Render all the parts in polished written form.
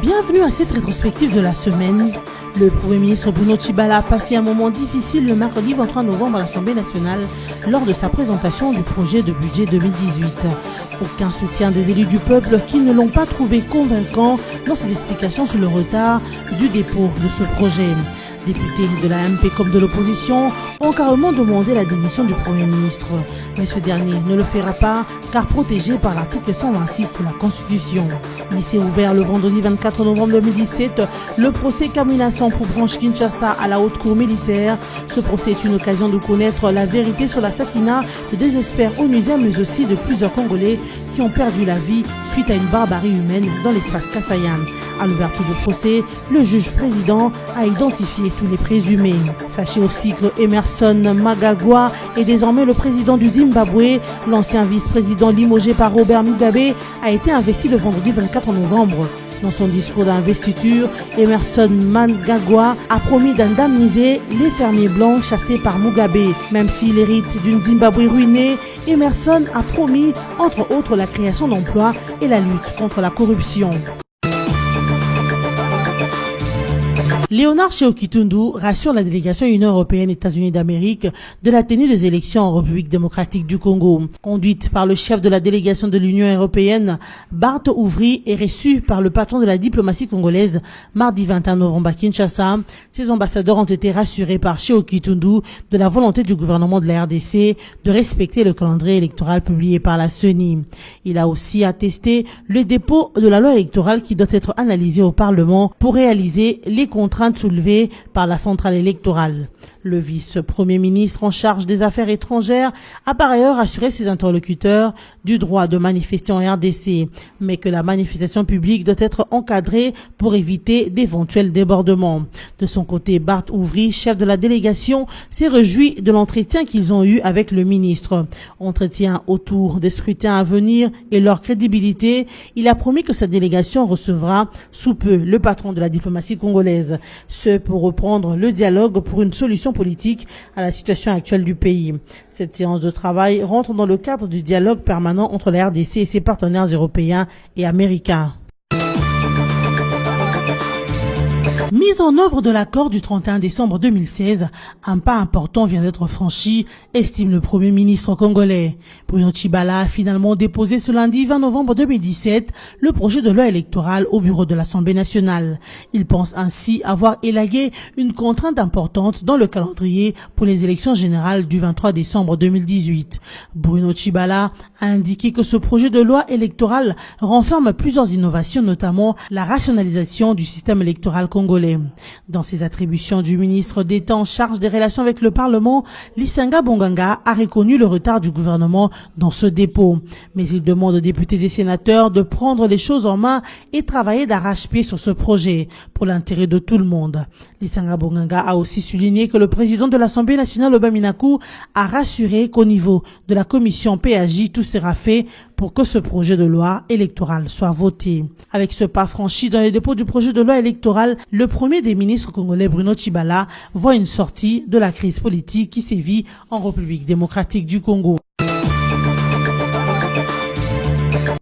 Bienvenue à cette rétrospective de la semaine. Le Premier ministre Bruno Tshibala a passé un moment difficile le mercredi 23 novembre à l'Assemblée nationale lors de sa présentation du projet de budget 2018. Aucun soutien des élus du peuple qui ne l'ont pas trouvé convaincant dans ses explications sur le retard du dépôt de ce projet. Députés de la MP comme de l'opposition ont carrément demandé la démission du Premier ministre. Mais ce dernier ne le fera pas car protégé par l'article 126 de la Constitution. Laissé ouvert le vendredi 24 novembre 2017, le procès Kamina Sampou branche Kinshasa à la haute cour militaire. Ce procès est une occasion de connaître la vérité sur l'assassinat de deux experts onusiens mais aussi de plusieurs Congolais qui ont perdu la vie suite à une barbarie humaine dans l'espace Kassayan. À l'ouverture du procès, le juge président a identifié tous les présumés. Sachez aussi que Emerson Mnangagwa est désormais le président du Zimbabwe. L'ancien vice-président limogé par Robert Mugabe a été investi le vendredi 24 novembre. Dans son discours d'investiture, Emerson Mnangagwa a promis d'indemniser les fermiers blancs chassés par Mugabe. Même s'il hérite d'une Zimbabwe ruinée, Emerson a promis, entre autres, la création d'emplois et la lutte contre la corruption. Léonard Tchéo-Kitundu rassure la délégation Union européenne États-Unis d'Amérique de la tenue des élections en République démocratique du Congo. Conduite par le chef de la délégation de l'Union européenne, Bart Ouvry, et reçue par le patron de la diplomatie congolaise mardi 21 novembre à Kinshasa, ces ambassadeurs ont été rassurés par Tchéo-Kitundu de la volonté du gouvernement de la RDC de respecter le calendrier électoral publié par la CENI. Il a aussi attesté le dépôt de la loi électorale qui doit être analysée au Parlement pour réaliser les contraintes soulevées par la centrale électorale. Le vice-premier ministre en charge des affaires étrangères a par ailleurs assuré ses interlocuteurs du droit de manifester en RDC, mais que la manifestation publique doit être encadrée pour éviter d'éventuels débordements. De son côté, Bart Ouvry, chef de la délégation, s'est réjoui de l'entretien qu'ils ont eu avec le ministre. Entretien autour des scrutins à venir et leur crédibilité. Il a promis que sa délégation recevra sous peu le patron de la diplomatie congolaise. Ce pour reprendre le dialogue pour une solution politique à la situation actuelle du pays. Cette séance de travail rentre dans le cadre du dialogue permanent entre la RDC et ses partenaires européens et américains. Mise en œuvre de l'accord du 31 décembre 2016, un pas important vient d'être franchi, estime le Premier ministre congolais. Bruno Tshibala a finalement déposé ce lundi 20 novembre 2017 le projet de loi électorale au bureau de l'Assemblée nationale. Il pense ainsi avoir élagué une contrainte importante dans le calendrier pour les élections générales du 23 décembre 2018. Bruno Tshibala a indiqué que ce projet de loi électorale renferme plusieurs innovations, notamment la rationalisation du système électoral congolais. Dans ses attributions du ministre d'État en charge des relations avec le Parlement, Lisanga Bonganga a reconnu le retard du gouvernement dans ce dépôt. Mais il demande aux députés et sénateurs de prendre les choses en main et travailler d'arrache-pied sur ce projet pour l'intérêt de tout le monde. Lisanga Bonganga a aussi souligné que le président de l'Assemblée nationale, Obama Minakou, a rassuré qu'au niveau de la commission PAJ, tout sera fait pour que ce projet de loi électorale soit voté. Avec ce pas franchi dans le dépôt du projet de loi électoral, le premier des ministres congolais Bruno Tshibala voit une sortie de la crise politique qui sévit en République démocratique du Congo.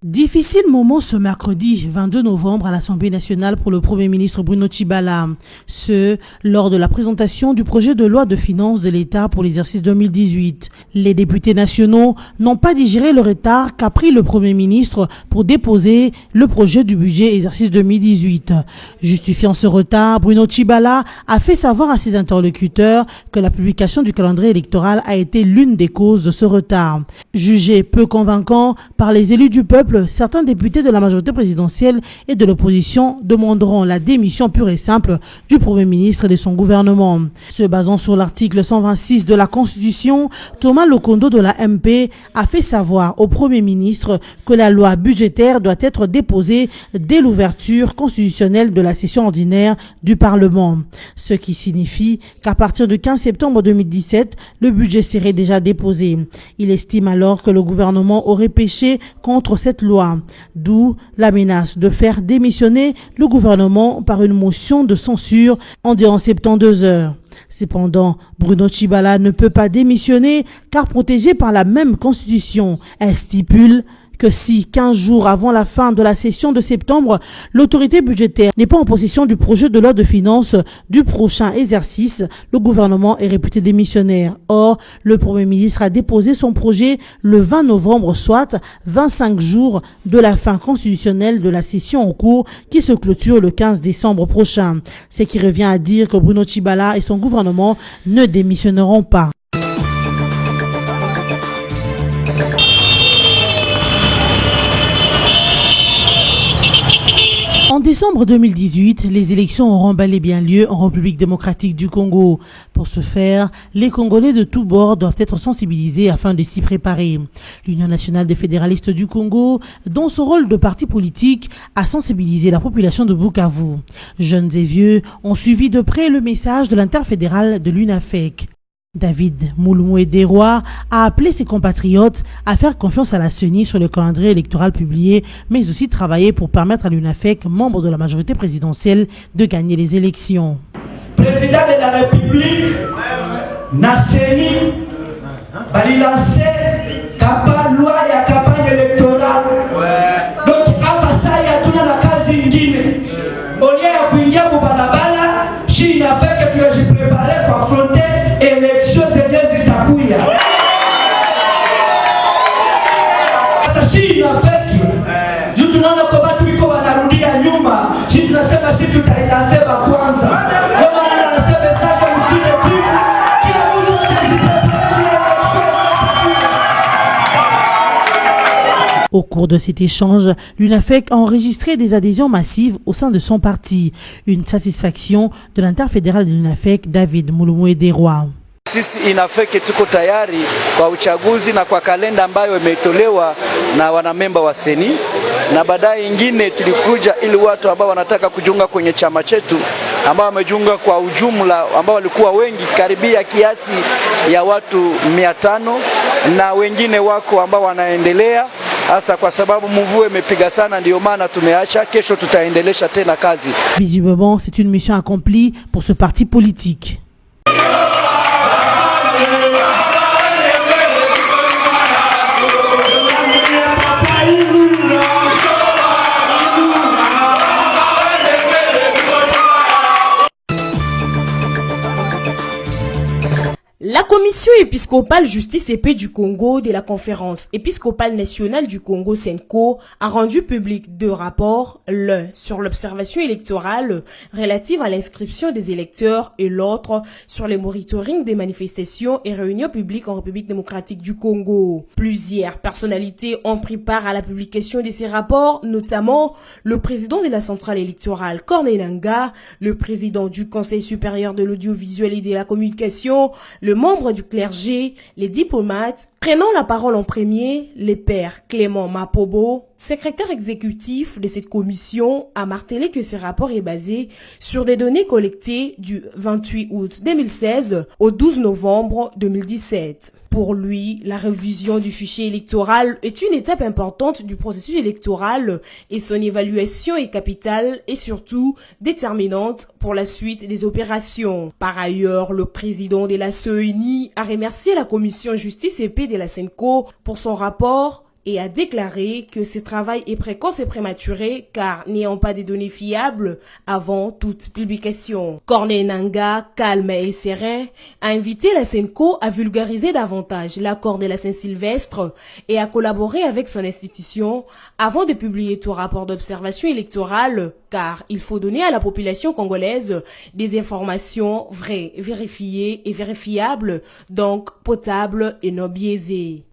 Difficile moment ce mercredi 22 novembre à l'Assemblée nationale pour le Premier ministre Bruno Tshibala. Ce, lors de la présentation du projet de loi de finances de l'État pour l'exercice 2018. Les députés nationaux n'ont pas digéré le retard qu'a pris le Premier ministre pour déposer le projet du budget exercice 2018. Justifiant ce retard, Bruno Tshibala a fait savoir à ses interlocuteurs que la publication du calendrier électoral a été l'une des causes de ce retard. Jugé peu convaincant par les élus du peuple, certains députés de la majorité présidentielle et de l'opposition demanderont la démission pure et simple du Premier ministre et de son gouvernement. Se basant sur l'article 126 de la Constitution, Thomas Lokondo de la MP a fait savoir au Premier ministre que la loi budgétaire doit être déposée dès l'ouverture constitutionnelle de la session ordinaire du Parlement. Ce qui signifie qu'à partir du 15 septembre 2017, le budget serait déjà déposé. Il estime alors que le gouvernement aurait péché contre cette loi, d'où la menace de faire démissionner le gouvernement par une motion de censure en 72 heures. Cependant, Bruno Tshibala ne peut pas démissionner car protégé par la même constitution. Elle stipule que si 15 jours avant la fin de la session de septembre, l'autorité budgétaire n'est pas en possession du projet de loi de finances du prochain exercice, le gouvernement est réputé démissionnaire. Or, le Premier ministre a déposé son projet le 20 novembre, soit 25 jours de la fin constitutionnelle de la session en cours qui se clôture le 15 décembre prochain. Ce qui revient à dire que Bruno Tshibala et son gouvernement ne démissionneront pas. En décembre 2018, les élections auront bel et bien lieu en République démocratique du Congo. Pour ce faire, les Congolais de tous bords doivent être sensibilisés afin de s'y préparer. L'Union nationale des fédéralistes du Congo, dans son rôle de parti politique, a sensibilisé la population de Bukavu. Jeunes et vieux ont suivi de près le message de l'interfédéral de l'UNAFEC. David Moulumoué-Desrois a appelé ses compatriotes à faire confiance à la CENI sur le calendrier électoral publié, mais aussi travailler pour permettre à l'UNAFEC, membre de la majorité présidentielle, de gagner les élections. Président de la République, na CENI, va lancer campagne loi ya campagne électorale. Donc hapa sasa hatuna na kazi nyingine. Olia ya kuingia kubarabara, shi inafeke tujiprepare kwa affronter élection zenyewe zitakuja. Sasa shi inafeke. Juu tunaona kwamba tuliko wanarudia nyuma, shi tunasema shi tutailasema kwanza. Au cours de cet échange, l'UNAFEC a enregistré des adhésions massives au sein de son parti. Une satisfaction de l'interfédéral de l'UNAFEC, David Moulumoué-Desrois. Sisi INAFEC tuko tayari kwa uchaguzi na kwa kalenda ambayo imetolewa na wanamemba wa CENI, na baadaye ingine tulikuja ili watu ambao wanataka kujiunga kwenye chama chetu ambao wamejiunga kwa ujumla ambao walikuwa wengi karibia kiasi ya watu 500 na wengine wako ambao wanaendelea hasa kwa sababu mvua imepiga sana, ndio maana tumeacha. Kesho tutaendelesha tena kazi. Visiblement, c'est une mission accomplie pour ce parti politique. La Commission épiscopale Justice et Paix du Congo de la Conférence épiscopale nationale du Congo CENCO a rendu public 2 rapports, l'un sur l'observation électorale relative à l'inscription des électeurs et l'autre sur le monitoring des manifestations et réunions publiques en République démocratique du Congo. Plusieurs personnalités ont pris part à la publication de ces rapports, notamment le président de la centrale électorale Corneille Nangaa, le président du Conseil supérieur de l'audiovisuel et de la communication, le membre du clergé, les diplomates. Prenant la parole en premier, le père Clément Mapobo, secrétaire exécutif de cette commission, a martelé que ce rapport est basé sur des données collectées du 28 août 2016 au 12 novembre 2017. Pour lui, la révision du fichier électoral est une étape importante du processus électoral et son évaluation est capitale et surtout déterminante pour la suite des opérations. Par ailleurs, le président de la CENI a remercié la commission Justice et Paix de la CENCO pour son rapport et a déclaré que ce travail est précoce et prématuré car n'ayant pas de données fiables avant toute publication. Corneille Nangaa, calme et serein, a invité la CENCO à vulgariser davantage l'accord de la Saint-Sylvestre et à collaborer avec son institution avant de publier tout rapport d'observation électorale car il faut donner à la population congolaise des informations vraies, vérifiées et vérifiables, donc potables et non biaisées.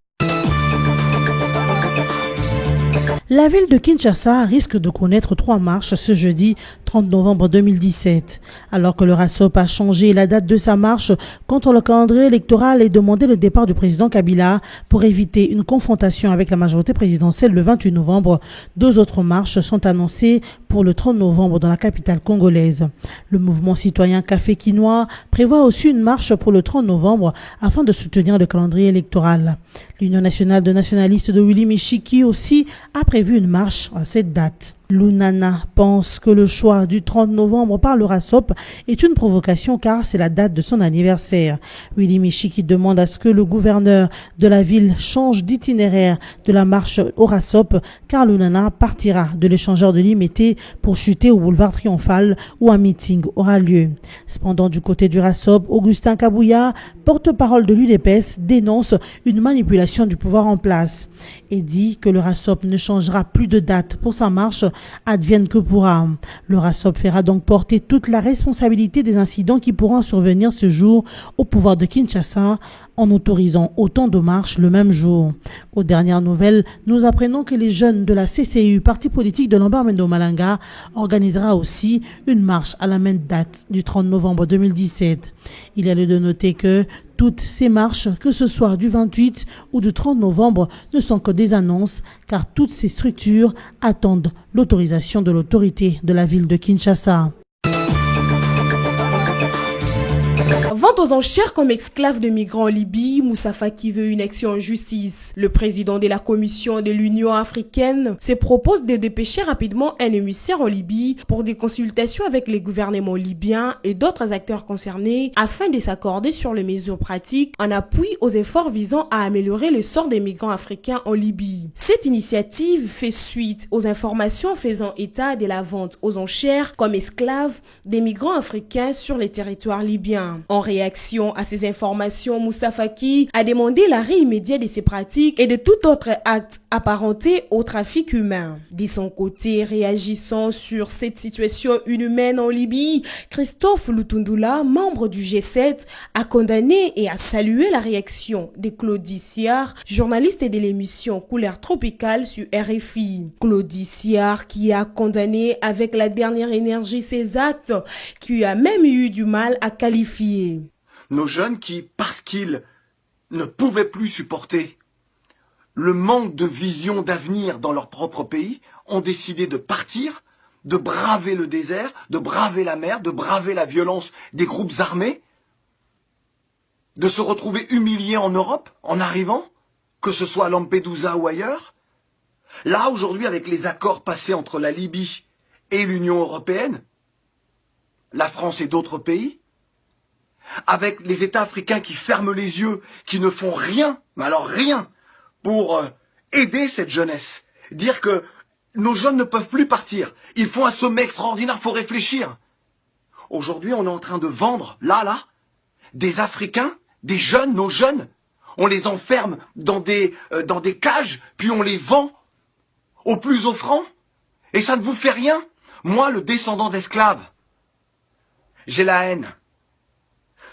La ville de Kinshasa risque de connaître 3 marches ce jeudi 30 novembre 2017. Alors que le RASOP a changé la date de sa marche contre le calendrier électoral et demandé le départ du président Kabila pour éviter une confrontation avec la majorité présidentielle le 28 novembre, 2 autres marches sont annoncées pour le 30 novembre dans la capitale congolaise. Le mouvement citoyen Café Quinois prévoit aussi une marche pour le 30 novembre afin de soutenir le calendrier électoral. L'Union nationale de nationalistes de Willy Michiki aussi a prévu une marche à cette date. Lunana pense que le choix du 30 novembre par le RASOP est une provocation car c'est la date de son anniversaire. Willy Michiki demande à ce que le gouverneur de la ville change d'itinéraire de la marche au RASOP car Lunana partira de l'échangeur de Limete pour chuter au boulevard Triomphal où un meeting aura lieu. Cependant, du côté du RASOP, Augustin Kabouya, porte-parole de l'UDPS, dénonce une manipulation du pouvoir en place et dit que le RASOP ne changera plus de date pour sa marche, advienne que pourra. Le RASOP fera donc porter toute la responsabilité des incidents qui pourront survenir ce jour au pouvoir de Kinshasa en autorisant autant de marches le même jour. Aux dernières nouvelles, nous apprenons que les jeunes de la CCU, parti politique de Lambert Mendo Malanga, organisera aussi une marche à la même date du 30 novembre 2017. Il est lieu de noter que toutes ces marches, que ce soit du 28 ou du 30 novembre, ne sont que des annonces, car toutes ces structures attendent l'autorisation de l'autorité de la ville de Kinshasa. Vente aux enchères comme esclave de migrants en Libye, Moussa Faki veut une action en justice. Le président de la Commission de l'Union africaine se propose de dépêcher rapidement un émissaire en Libye pour des consultations avec les gouvernements libyens et d'autres acteurs concernés afin de s'accorder sur les mesures pratiques en appui aux efforts visant à améliorer le sort des migrants africains en Libye. Cette initiative fait suite aux informations faisant état de la vente aux enchères comme esclaves des migrants africains sur les territoires libyens. En réaction à ces informations, Moussa Faki a demandé l'arrêt immédiat de ces pratiques et de tout autre acte apparenté au trafic humain. De son côté, réagissant sur cette situation inhumaine en Libye, Christophe Lutundula, membre du G7, a condamné et a salué la réaction de Claudie Siard, journaliste de l'émission Couleur Tropicale sur RFI. Claudie Siard qui a condamné avec la dernière énergie ces actes, qui a même eu du mal à qualifier. Nos jeunes qui, parce qu'ils ne pouvaient plus supporter le manque de vision d'avenir dans leur propre pays, ont décidé de partir, de braver le désert, de braver la mer, de braver la violence des groupes armés, de se retrouver humiliés en Europe en arrivant, que ce soit à Lampedusa ou ailleurs. Là, aujourd'hui, avec les accords passés entre la Libye et l'Union européenne, la France et d'autres pays, avec les États africains qui ferment les yeux, qui ne font rien, mais alors rien, pour aider cette jeunesse. Dire que nos jeunes ne peuvent plus partir. Il faut un sommet extraordinaire, il faut réfléchir. Aujourd'hui, on est en train de vendre, là, des Africains, des jeunes, nos jeunes. On les enferme dans des cages, puis on les vend au plus offrant. Et ça ne vous fait rien. Moi, le descendant d'esclaves, j'ai la haine.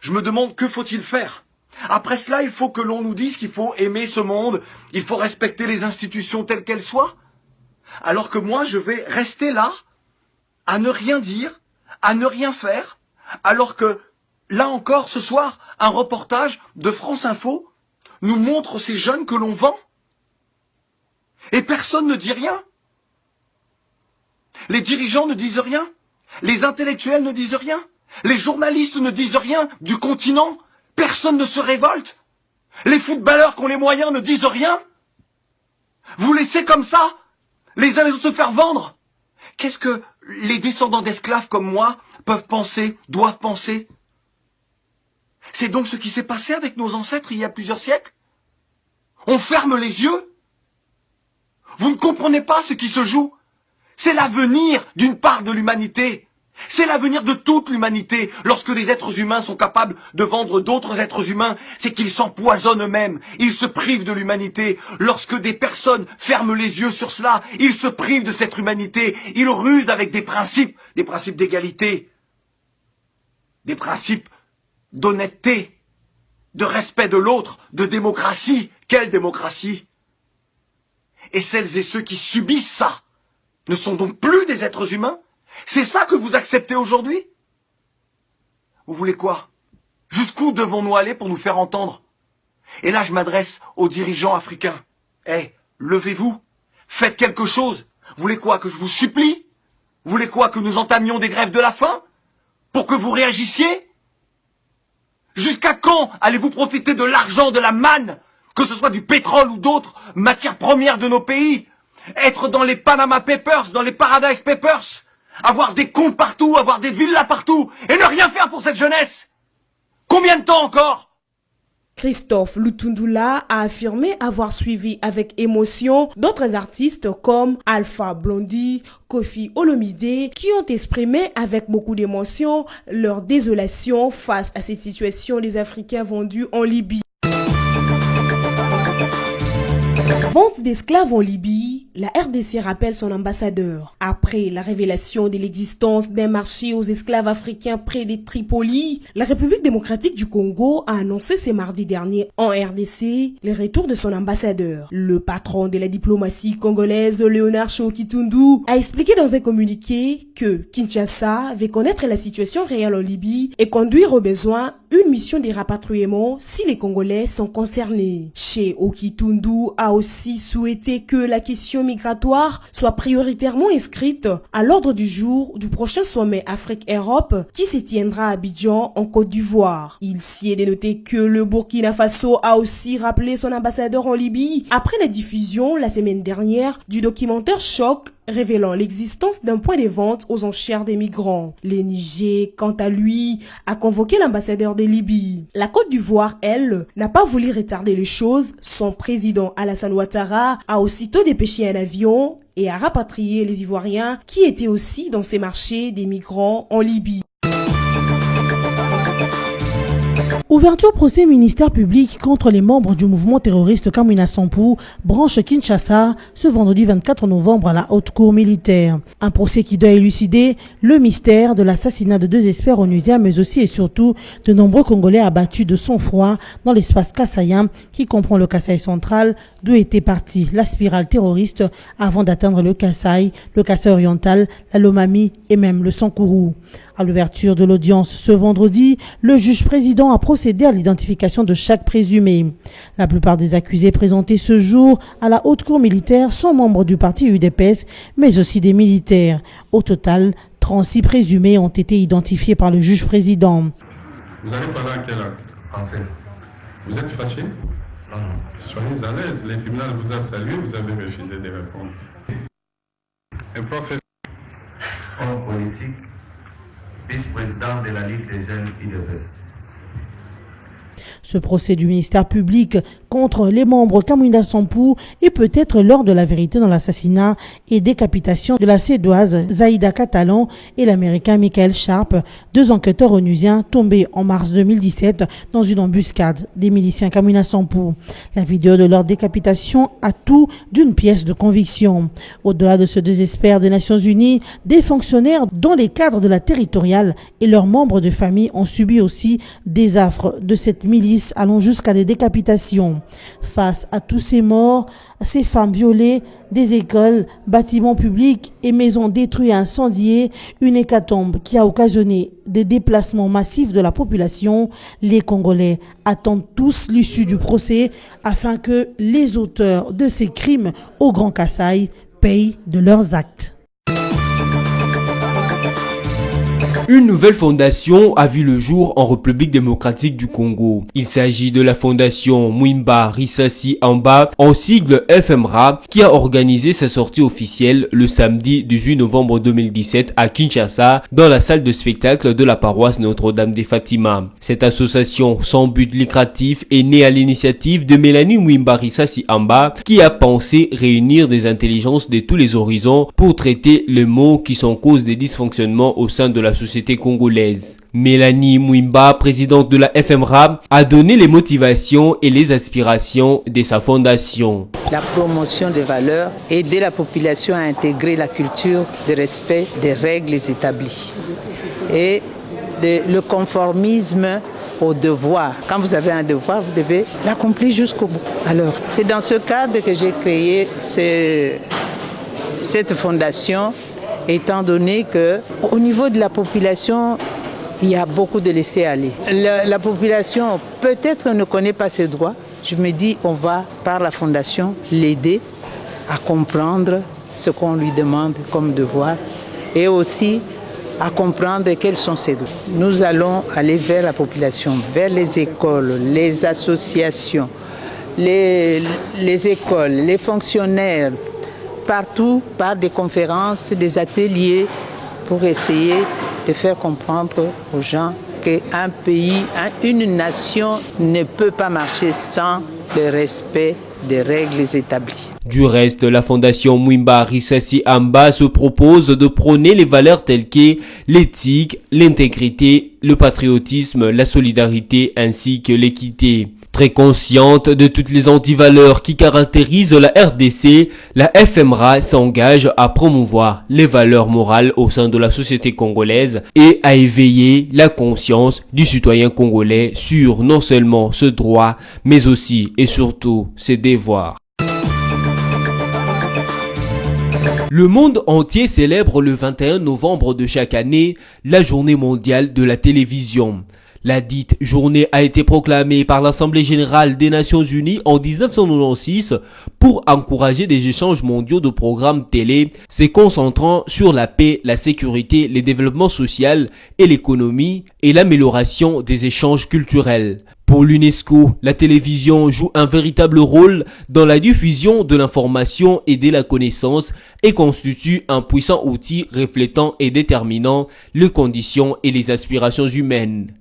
Je me demande que faut-il faire. Après cela, il faut que l'on nous dise qu'il faut aimer ce monde, il faut respecter les institutions telles qu'elles soient. Alors que moi, je vais rester là, à ne rien dire, à ne rien faire, alors que, là encore, ce soir, un reportage de France Info nous montre ces jeunes que l'on vend. Et personne ne dit rien. Les dirigeants ne disent rien. Les intellectuels ne disent rien. Les journalistes ne disent rien du continent. Personne ne se révolte. Les footballeurs qui ont les moyens ne disent rien. Vous laissez comme ça les uns les autres se faire vendre. Qu'est-ce que les descendants d'esclaves comme moi peuvent penser, doivent penser? C'est donc ce qui s'est passé avec nos ancêtres il y a plusieurs siècles. On ferme les yeux. Vous ne comprenez pas ce qui se joue. C'est l'avenir d'une part de l'humanité. C'est l'avenir de toute l'humanité. Lorsque des êtres humains sont capables de vendre d'autres êtres humains, c'est qu'ils s'empoisonnent eux-mêmes. Ils se privent de l'humanité. Lorsque des personnes ferment les yeux sur cela, ils se privent de cette humanité. Ils rusent avec des principes d'égalité, des principes d'honnêteté, de respect de l'autre, de démocratie. Quelle démocratie? Et celles et ceux qui subissent ça ne sont donc plus des êtres humains? C'est ça que vous acceptez aujourd'hui? Vous voulez quoi? Jusqu'où devons-nous aller pour nous faire entendre? Et là, je m'adresse aux dirigeants africains. Levez-vous, faites quelque chose. Vous voulez quoi? Que je vous supplie? Vous voulez quoi? Que nous entamions des grèves de la faim? Pour que vous réagissiez? Jusqu'à quand allez-vous profiter de l'argent, de la manne, que ce soit du pétrole ou d'autres matières premières de nos pays? être dans les Panama Papers, dans les Paradise Papers, avoir des comptes partout, avoir des villas partout, et ne rien faire pour cette jeunesse. Combien de temps encore? Christophe Lutundula a affirmé avoir suivi avec émotion d'autres artistes comme Alpha Blondy, Kofi Olomide, qui ont exprimé avec beaucoup d'émotion leur désolation face à cette situation des Africains vendus en Libye. Vente d'esclaves en Libye, la RDC rappelle son ambassadeur. Après la révélation de l'existence d'un marché aux esclaves africains près de Tripoli, la République démocratique du Congo a annoncé ce mardi dernier en RDC le retour de son ambassadeur. Le patron de la diplomatie congolaise, Léonard Shokitundu, a expliqué dans un communiqué que Kinshasa veut connaître la situation réelle en Libye et conduire au besoin une mission de rapatriement si les Congolais sont concernés. Chez Okitundu a aussi souhaité que la question migratoire soit prioritairement inscrite à l'ordre du jour du prochain sommet Afrique-Europe qui se tiendra à Abidjan en Côte d'Ivoire. Il s'y est dénoté que le Burkina Faso a aussi rappelé son ambassadeur en Libye après la diffusion la semaine dernière du documentaire Choc révélant l'existence d'un point de vente aux enchères des migrants. Le Niger, quant à lui, a convoqué l'ambassadeur de Libye. La Côte d'Ivoire, elle, n'a pas voulu retarder les choses. Son président Alassane Ouattara a aussitôt dépêché un avion et a rapatrié les Ivoiriens qui étaient aussi dans ces marchés des migrants en Libye. Ouverture procès ministère public contre les membres du mouvement terroriste Kamwina Sampou, branche Kinshasa, ce vendredi 24 novembre à la haute cour militaire. Un procès qui doit élucider le mystère de l'assassinat de 2 experts onusiens, mais aussi et surtout de nombreux Congolais abattus de sang-froid dans l'espace kassaïen qui comprend le Kasaï central, d'où était partie la spirale terroriste avant d'atteindre le Kasaï oriental, la Lomami et même le Sankourou. À l'ouverture de l'audience ce vendredi, le juge président a procédé à l'identification de chaque présumé. La plupart des accusés présentés ce jour à la haute cour militaire sont membres du parti UDPS, mais aussi des militaires. Au total, 36 présumés ont été identifiés par le juge président. Vous allez parler à quelle langue? Français. Vous êtes fâché? Non. Soyez à l'aise. Le tribunal vous a salué, vous avez refusé de répondre. Un professeur. Homme politique, vice-président de la Ligue des jeunes UDPS. Ce procès du ministère public contre les membres Kamwina Sampou est peut-être l'heure de la vérité dans l'assassinat et décapitation de la Suédoise Zaïda Catalan et l'Américain Michael Sharp, 2 enquêteurs onusiens tombés en mars 2017 dans une embuscade des miliciens Kamwina Sampou. La vidéo de leur décapitation a tout d'une pièce de conviction. Au-delà de ces 2 experts des Nations Unies, des fonctionnaires dans les cadres de la territoriale et leurs membres de famille ont subi aussi des affres de cette milice allant jusqu'à des décapitations. Face à tous ces morts, ces femmes violées, des écoles, bâtiments publics et maisons détruites et incendiées, une hécatombe qui a occasionné des déplacements massifs de la population, les Congolais attendent tous l'issue du procès afin que les auteurs de ces crimes au Grand Kasaï payent de leurs actes. Une nouvelle fondation a vu le jour en République démocratique du Congo. Il s'agit de la fondation Mwimba Risasi Amba, en sigle FMRA, qui a organisé sa sortie officielle le samedi 18 novembre 2017 à Kinshasa, dans la salle de spectacle de la paroisse Notre-Dame des Fatima. Cette association sans but lucratif est née à l'initiative de Mélanie Mwimba Risasi Amba, qui a pensé réunir des intelligences de tous les horizons pour traiter les maux qui sont cause des dysfonctionnements au sein de la société congolaise. Mélanie Mwimba, présidente de la FMRA, a donné les motivations et les aspirations de sa fondation. La promotion des valeurs, aider la population à intégrer la culture de respect des règles établies et le conformisme au devoir. Quand vous avez un devoir, vous devez l'accomplir jusqu'au bout. Alors, c'est dans ce cadre que j'ai créé cette fondation, étant donné que au niveau de la population, il y a beaucoup de laisser-aller. La population peut-être ne connaît pas ses droits. Je me dis, on va, par la fondation, l'aider à comprendre ce qu'on lui demande comme devoir et aussi à comprendre quels sont ses droits. Nous allons aller vers la population, vers les écoles, les associations, les écoles, les fonctionnaires, partout par des conférences, des ateliers pour essayer de faire comprendre aux gens qu'un pays, une nation ne peut pas marcher sans le respect des règles établies. Du reste, la fondation Mwimba Risasi Amba se propose de prôner les valeurs telles que l'éthique, l'intégrité, le patriotisme, la solidarité ainsi que l'équité. Très consciente de toutes les antivaleurs qui caractérisent la RDC, la FMRA s'engage à promouvoir les valeurs morales au sein de la société congolaise et à éveiller la conscience du citoyen congolais sur non seulement ce droit, mais aussi et surtout ses devoirs. Le monde entier célèbre le 21 novembre de chaque année la journée mondiale de la télévision. La dite journée a été proclamée par l'Assemblée générale des Nations unies en 1996 pour encourager des échanges mondiaux de programmes télé se concentrant sur la paix, la sécurité, le développement social et l'économie et l'amélioration des échanges culturels. Pour l'UNESCO, la télévision joue un véritable rôle dans la diffusion de l'information et de la connaissance et constitue un puissant outil reflétant et déterminant les conditions et les aspirations humaines.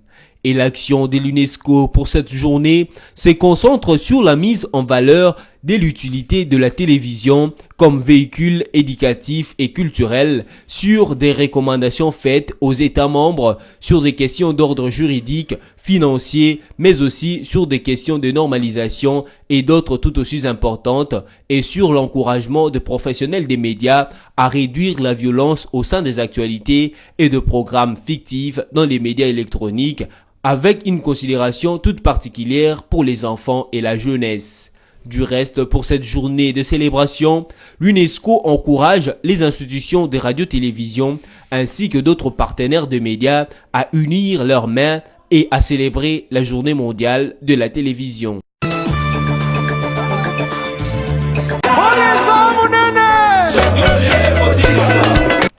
Et l'action de l'UNESCO pour cette journée se concentre sur la mise en valeur de l'utilité de la télévision comme véhicule éducatif et culturel, sur des recommandations faites aux États membres sur des questions d'ordre juridique, financier, mais aussi sur des questions de normalisation et d'autres tout aussi importantes, et sur l'encouragement des professionnels des médias à réduire la violence au sein des actualités et de programmes fictifs dans les médias électroniques, avec une considération toute particulière pour les enfants et la jeunesse. Du reste, pour cette journée de célébration, l'UNESCO encourage les institutions de radio-télévision ainsi que d'autres partenaires de médias à unir leurs mains et à célébrer la journée mondiale de la télévision.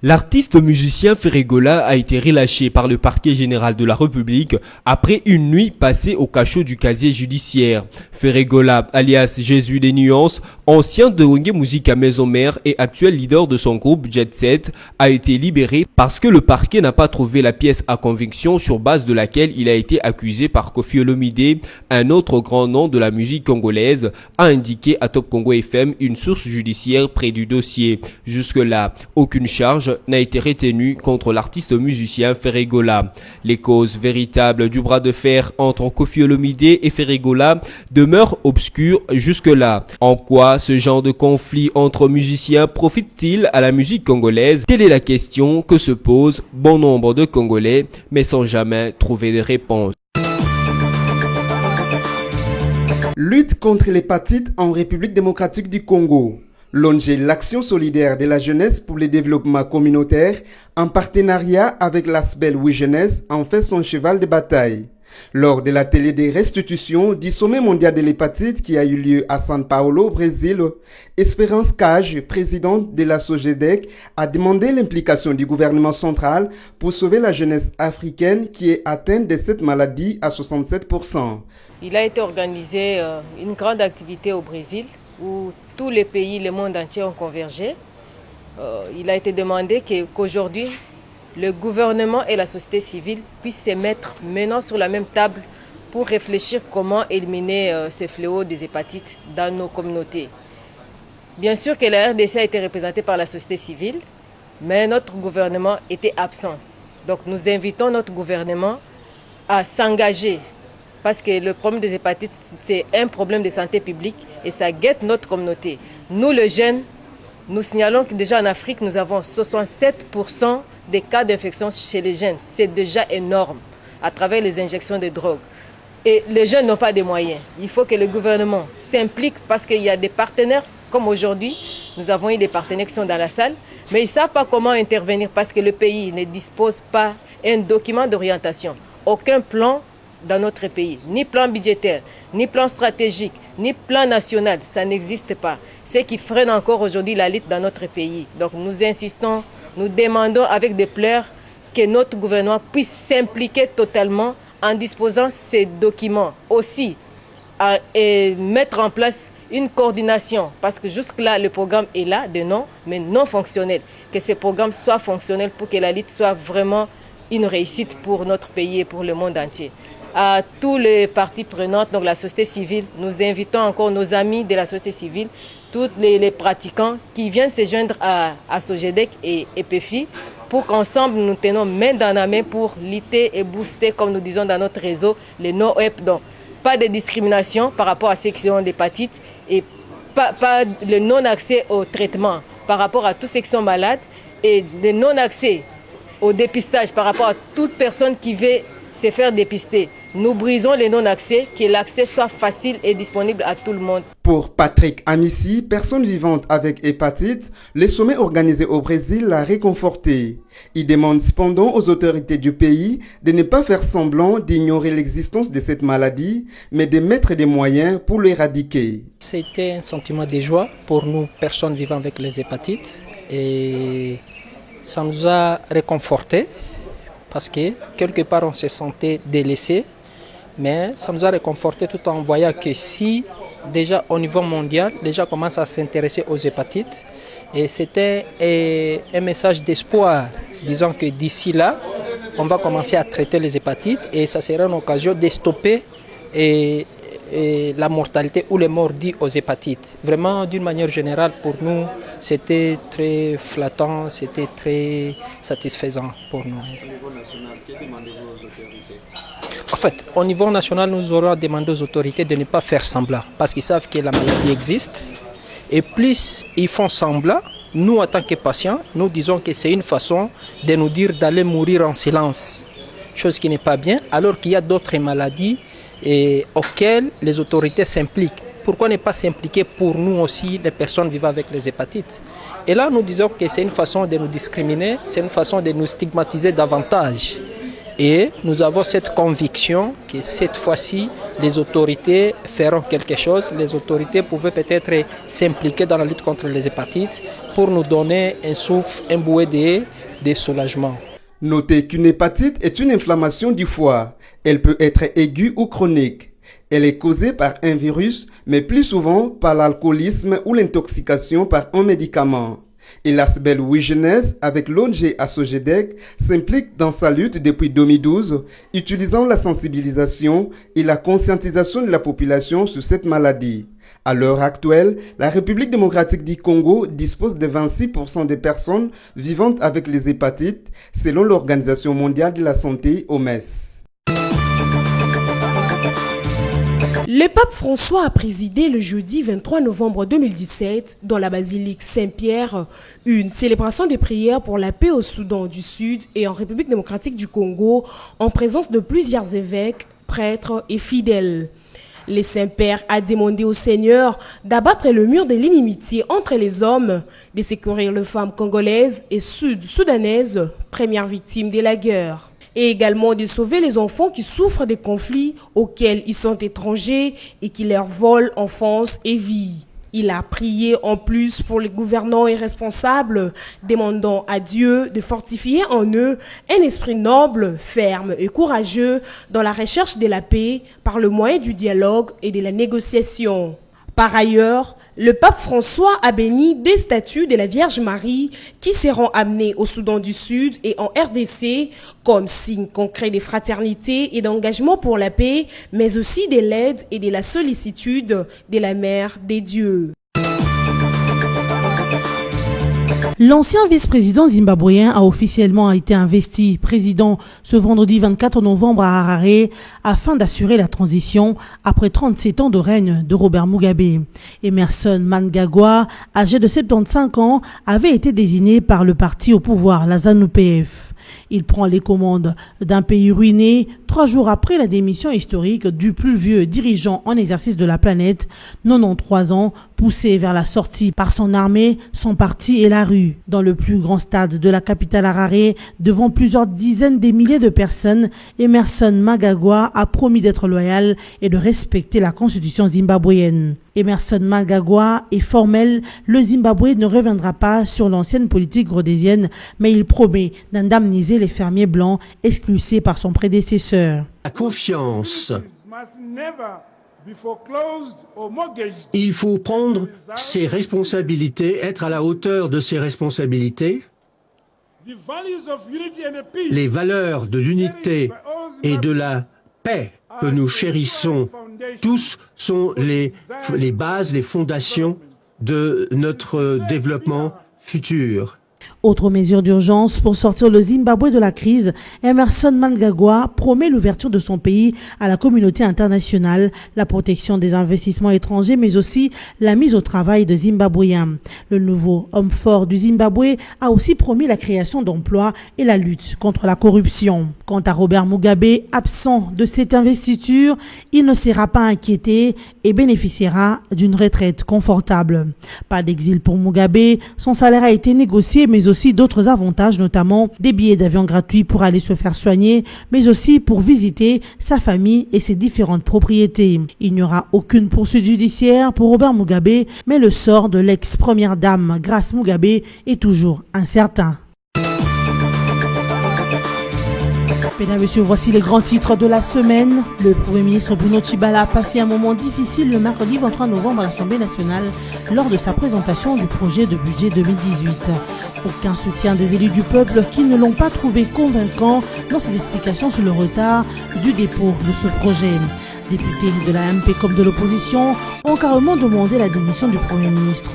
L'artiste musicien Ferregola a été relâché par le parquet général de la République après une nuit passée au cachot du casier judiciaire. Ferregola, alias Jésus des Nuances, ancien de Wenge Musica Maison Mère et actuel leader de son groupe Jet Set, a été libéré parce que le parquet n'a pas trouvé la pièce à conviction sur base de laquelle il a été accusé par Koffi Olomide, un autre grand nom de la musique congolaise, a indiqué à Top Congo FM une source judiciaire près du dossier. Jusque-là, aucune charge n'a été retenu contre l'artiste musicien Ferregola. Les causes véritables du bras de fer entre Koffi Olomide et Ferregola demeurent obscures jusque-là. En quoi ce genre de conflit entre musiciens profite-t-il à la musique congolaise? Telle est la question que se posent bon nombre de Congolais, mais sans jamais trouver de réponse. Lutte contre l'hépatite en République démocratique du Congo. L'ONG L'Action solidaire de la jeunesse pour le développement communautaire, en partenariat avec l'ASBEL Oui Jeunesse, en fait son cheval de bataille. Lors de l'atelier de restitution du sommet mondial de l'hépatite qui a eu lieu à São Paulo, Brésil, Espérance Cage, présidente de la SOGEDEC, a demandé l'implication du gouvernement central pour sauver la jeunesse africaine qui est atteinte de cette maladie à 67%. Il a été organisé une grande activité au Brésil où tous les pays, le monde entier ont convergé. Il a été demandé qu'aujourd'hui, le gouvernement et la société civile puissent se mettre maintenant sur la même table pour réfléchir comment éliminer ces fléaux des hépatites dans nos communautés. Bien sûr que la RDC a été représentée par la société civile, mais notre gouvernement était absent. Donc nous invitons notre gouvernement à s'engager, parce que le problème des hépatites, c'est un problème de santé publique et ça guette notre communauté. Nous, les jeunes, nous signalons que déjà en Afrique, nous avons 67% des cas d'infection chez les jeunes. C'est déjà énorme à travers les injections de drogue. Et les jeunes n'ont pas de moyens. Il faut que le gouvernement s'implique parce qu'il y a des partenaires, comme aujourd'hui, nous avons eu des partenaires qui sont dans la salle, mais ils ne savent pas comment intervenir parce que le pays ne dispose pas d'un document d'orientation. Aucun plan dans notre pays, ni plan budgétaire, ni plan stratégique, ni plan national, ça n'existe pas. Ce qui freine encore aujourd'hui la lutte dans notre pays. Donc nous insistons, nous demandons avec des pleurs que notre gouvernement puisse s'impliquer totalement en disposant ces documents. Aussi, et mettre en place une coordination, parce que jusque-là, le programme est là, de nom, mais non fonctionnel. Que ce programme soit fonctionnel pour que la lutte soit vraiment une réussite pour notre pays et pour le monde entier. À tous les parties prenantes, donc la société civile, nous invitons encore nos amis de la société civile, tous les pratiquants qui viennent se joindre à Sogedec et EPFI pour qu'ensemble nous tenons main dans la main pour lutter et booster, comme nous disons dans notre réseau, les no-EP. Donc, pas de discrimination par rapport à ceux qui ont l'hépatite et pas le non-accès au traitement par rapport à tous ceux qui sont malades et le non-accès au dépistage par rapport à toute personne qui veut se faire dépister. Nous brisons les non-accès, que l'accès soit facile et disponible à tout le monde. Pour Patrick Amissi, personne vivante avec hépatite, le sommet organisé au Brésil l'a réconforté. Il demande cependant aux autorités du pays de ne pas faire semblant d'ignorer l'existence de cette maladie, mais de mettre des moyens pour l'éradiquer. C'était un sentiment de joie pour nous, personnes vivant avec les hépatites, et ça nous a réconfortés. Parce que quelque part on se sentait délaissé, mais ça nous a réconforté tout en voyant que si déjà au niveau mondial, les gens commencent à s'intéresser aux hépatites, et c'était un message d'espoir, disant que d'ici là, on va commencer à traiter les hépatites et ça sera une occasion de stopper la mortalité ou les morts dues aux hépatites. Vraiment, d'une manière générale, pour nous, c'était très flattant, c'était très satisfaisant pour nous. Au niveau national, que demandez-vous aux autorités? En fait, au niveau national, nous aurons demandé aux autorités de ne pas faire semblant, parce qu'ils savent que la maladie existe. Et plus ils font semblant, nous, en tant que patients, nous disons que c'est une façon de nous dire d'aller mourir en silence, chose qui n'est pas bien, alors qu'il y a d'autres maladies auxquelles les autorités s'impliquent. Pourquoi ne pas s'impliquer pour nous aussi, les personnes vivant avec les hépatites? Et là, nous disons que c'est une façon de nous discriminer, c'est une façon de nous stigmatiser davantage. Et nous avons cette conviction que cette fois-ci, les autorités feront quelque chose. Les autorités pouvaient peut-être s'impliquer dans la lutte contre les hépatites pour nous donner un souffle, un bouée de soulagement. Notez qu'une hépatite est une inflammation du foie. Elle peut être aiguë ou chronique. Elle est causée par un virus, mais plus souvent par l'alcoolisme ou l'intoxication par un médicament. Et l'ASBEL Oui Jeunesse, avec l'ONG à Sogedec, s'implique dans sa lutte depuis 2012, utilisant la sensibilisation et la conscientisation de la population sur cette maladie. À l'heure actuelle, la République démocratique du Congo dispose de 26% des personnes vivantes avec les hépatites, selon l'Organisation mondiale de la santé, OMS. Le pape François a présidé le jeudi 23 novembre 2017 dans la basilique Saint-Pierre une célébration des prières pour la paix au Soudan du Sud et en République démocratique du Congo en présence de plusieurs évêques, prêtres et fidèles. Le Saint-Père a demandé au Seigneur d'abattre le mur de l'inimitié entre les hommes, de secourir les femmes congolaises et sud-soudanaises, premières victimes de la guerre, et également de sauver les enfants qui souffrent des conflits auxquels ils sont étrangers et qui leur volent enfance et vie. Il a prié en plus pour les gouvernants et responsables, demandant à Dieu de fortifier en eux un esprit noble, ferme et courageux dans la recherche de la paix par le moyen du dialogue et de la négociation. Par ailleurs, le pape François a béni des statues de la Vierge Marie qui seront amenées au Soudan du Sud et en RDC comme signe concret de fraternité et d'engagement pour la paix, mais aussi de l'aide et de la sollicitude de la Mère des dieux. L'ancien vice-président zimbabwéen a officiellement été investi président ce vendredi 24 novembre à Harare afin d'assurer la transition après 37 ans de règne de Robert Mugabe. Emerson Mnangagwa, âgé de 75 ans, avait été désigné par le parti au pouvoir, la ZANU-PF. Il prend les commandes d'un pays ruiné 3 jours après la démission historique du plus vieux dirigeant en exercice de la planète, 93 ans, poussé vers la sortie par son armée, son parti et la rue. Dans le plus grand stade de la capitale Harare, devant plusieurs dizaines de milliers de personnes, Emerson Mnangagwa a promis d'être loyal et de respecter la constitution zimbabwéenne. Emerson Mnangagwa est formel, le Zimbabwe ne reviendra pas sur l'ancienne politique rhodésienne, mais il promet d'indemniser les fermiers blancs expulsés par son prédécesseur. La confiance Il faut prendre ses responsabilités, être à la hauteur de ses responsabilités. Les valeurs de l'unité et de la paix que nous chérissons tous sont les bases, les fondations de notre développement futur. Autre mesure d'urgence pour sortir le Zimbabwe de la crise, Emmerson Mnangagwa promet l'ouverture de son pays à la communauté internationale, la protection des investissements étrangers, mais aussi la mise au travail de Zimbabwéens. Le nouveau homme fort du Zimbabwe a aussi promis la création d'emplois et la lutte contre la corruption. Quant à Robert Mugabe, absent de cette investiture, il ne sera pas inquiété et bénéficiera d'une retraite confortable. Pas d'exil pour Mugabe, son salaire a été négocié, mais aussi d'autres avantages, notamment des billets d'avion gratuits pour aller se faire soigner, mais aussi pour visiter sa famille et ses différentes propriétés. Il n'y aura aucune poursuite judiciaire pour Robert Mugabe, mais le sort de l'ex-première dame Grace Mugabe est toujours incertain. Mesdames et messieurs, voici les grands titres de la semaine. Le Premier ministre Bruno Tshibala a passé un moment difficile le mercredi 23 novembre à l'Assemblée nationale lors de sa présentation du projet de budget 2018. Aucun soutien des élus du peuple qui ne l'ont pas trouvé convaincant dans ses explications sur le retard du dépôt de ce projet. Députés de la MP comme de l'opposition ont carrément demandé la démission du Premier ministre.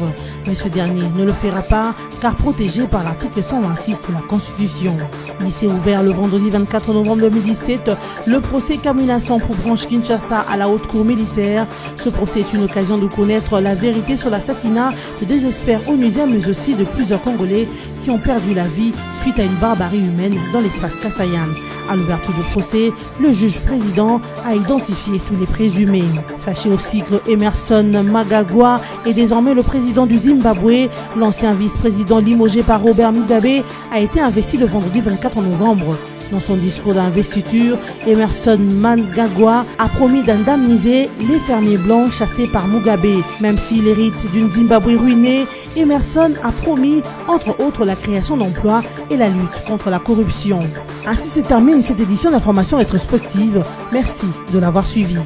Mais ce dernier ne le fera pas car protégé par l'article 126 de la Constitution. Lycée ouvert le vendredi 24 novembre 2017, le procès Kamina pour branche Kinshasa à la haute cour militaire. Ce procès est une occasion de connaître la vérité sur l'assassinat de des experts onusiens mais aussi de plusieurs Congolais qui ont perdu la vie suite à une barbarie humaine dans l'espace Kassayan. À l'ouverture du procès, le juge président a identifié tous les présumés. Sachez aussi que Emmerson Mnangagwa est désormais le président du Zimbabwe. L'ancien vice-président limogé par Robert Mugabe a été investi le vendredi 24 novembre. Dans son discours d'investiture, Emmerson Mnangagwa a promis d'indemniser les fermiers blancs chassés par Mugabe. Même s'il hérite d'une Zimbabwe ruinée, Emmerson a promis, entre autres, la création d'emplois et la lutte contre la corruption. Ainsi se termine cette édition d'information rétrospective. Merci de l'avoir suivi.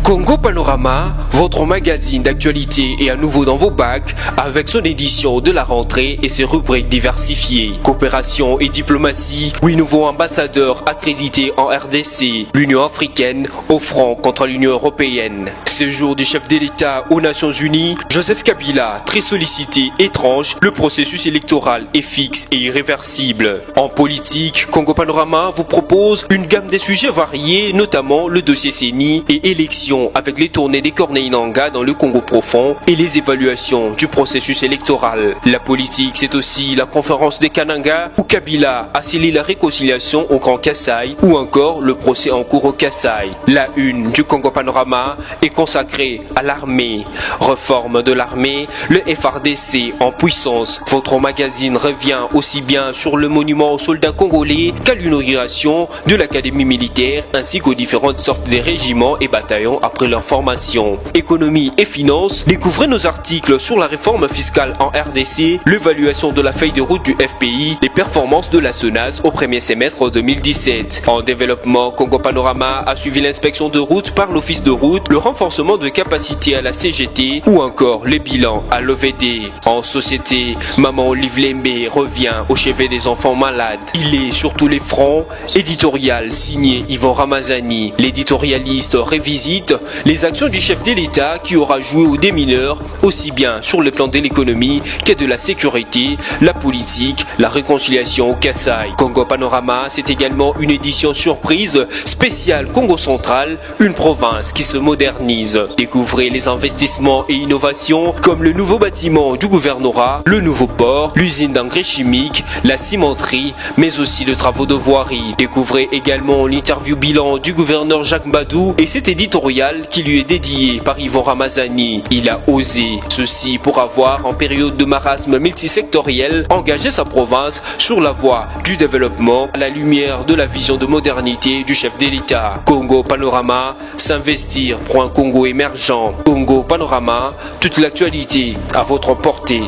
Congo Panorama, votre magazine d'actualité est à nouveau dans vos bacs avec son édition de la rentrée et ses rubriques diversifiées. Coopération et diplomatie, 8 nouveaux ambassadeurs accrédités en RDC, l'Union africaine au front contre l'Union européenne. Séjour du chef de l'État aux Nations Unies, Joseph Kabila, très sollicité, étrange, le processus électoral est fixe et irréversible. En politique, Congo Panorama vous propose une gamme de sujets variés, notamment le dossier CENI et élections avec les tournées des Corneilles Nangaa dans le Congo profond et les évaluations du processus électoral. La politique, c'est aussi la conférence des Kananga où Kabila a scellé la réconciliation au Grand Kassai ou encore le procès en cours au Kassai. La une du Congo Panorama est consacrée à l'armée. Réforme de l'armée, le FARDC en puissance. Votre magazine revient aussi bien sur le monument aux soldats congolais qu'à l'inauguration de l'académie militaire ainsi qu'aux différentes sortes de régiments et bataillons après leur formation. Économie et finances, découvrez nos articles sur la réforme fiscale en RDC, l'évaluation de la feuille de route du FPI, les performances de la SONAS au premier semestre 2017. En développement, Congo Panorama a suivi l'inspection de route par l'office de route, le renforcement de capacité à la CGT ou encore les bilans à l'OVD. En société, Maman Olive Lembe revient au chevet des enfants malades. Il est sur tous les fronts. Éditorial signé Yvon Ramazani. L'éditorialiste révisite les actions du chef de l'État qui aura joué aux démineurs aussi bien sur le plan de l'économie que de la sécurité, la politique, la réconciliation au Kassai. Congo Panorama, c'est également une édition surprise spéciale Congo Central, une province qui se modernise. Découvrez les investissements et innovations comme le nouveau bâtiment du gouvernorat, le nouveau port, l'usine d'engrais chimiques, la cimenterie, mais aussi de travaux de voirie. Découvrez également l'interview bilan du gouverneur Jacques Mbadou et cet éditorial qui lui est dédié par par Yvon Ramazani. Il a osé ceci pour avoir, en période de marasme multisectoriel, engagé sa province sur la voie du développement à la lumière de la vision de modernité du chef de l'État. Congo Panorama, s'investir pour un Congo émergent. Congo Panorama, toute l'actualité à votre portée.